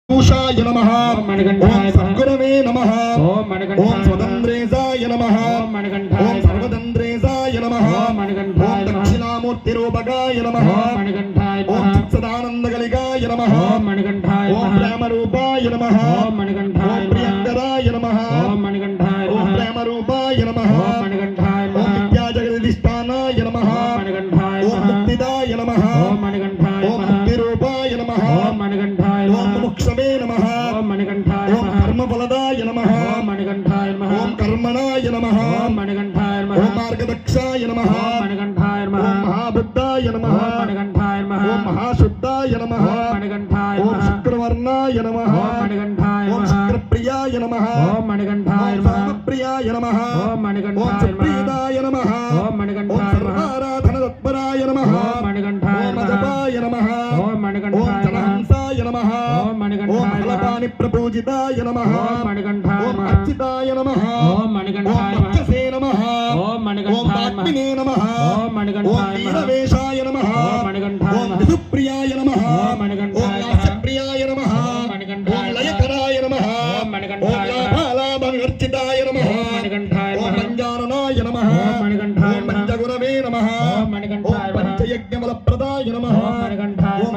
पूषाय नमः ओम मणिकंठाय सद्गुरवे नमः ओम मणिकंठाय ओम स्वतंत्रेशाय नमः ओम मणिकंठाय ओम सर्वतंत्रेशाय नमः ओम मणिकंठाय ओम दक्षिणामूर्तिरूपकाय नमः ओम मणिकंठाय ओम चित्सदानन्दकलिकाय नमः ओम मणिकंठाय ओम प्रेमरूपाय नमः ओम मणिकंठाय ओम प्रियंकराय नमः ओम मणिकंठाय ओम प्रेमरूपाय नमः ओम मणिकंठाय ओम विद्याजगदीष्टानाय नमः ओम मणिकंठाय ओम मुक्तिदाय नमः ओम मणिकंठाय ओम मुक्तिरूपाय नमः ओम मणिकंठाय ओम मोक्षवे नमः ओम मणिकंठाय ओम कर्मफलदाय नमः ओम मणिकंठाय ओम कर्मणाय नमः ओम मणिकंठाय ओम मार्गदक्षाय नमः ओम मणिकंठाय ओम महाबुद्धाय नमः ओम मणिकंठाय ओम महाशुद्धाय नमः ओम मणिकंठाय ओम शुक्रवर्णाय नमः ओम मणिकंठाय ओम शुक्रप्रियाय नमः ओम मणिकंठाय ओम सर्वप्रियाय नमः ओम ओम मणिकंठाय सुप्रीदाय नमः ओम ओम मणिकंठाय सर्वाराधनतत्पराय नमः ओम मणिकंठाय ओम अजपाय नमः ओम ओम मणिकंठाय जनहंसाय नमः ओम ओम मणिकंठाय फलपानि प्रपूजिताय नमः ओम मणिकंठाय ओम अर्चिताय नमः ओम मणिकंठाय ओम वक्षसे नमः ओम ओम मणिकंठाय वाग्मिने नमः ओम ओम मणिकंठाय वीरवेशाय नमः ओम मणिकंठाय ओम विदुप्रियाय नमः ओम मणिकंठाय ओम लास्यप्रियाय नमः ओम मणिकंठाय ओम लयकराय नमः ओम मणिकंठाय ओम लाभालाभविवर्जिताय नमः ओम मणिकंठाय ओम पञ्चाननाय नमः ओम मणिकंठाय ओम पञ्चगुरवे नमः ओम मणिकंठाय ओम पञ्चयज्ञबलप्रदाय नमः ओम मणिकंठाय ओम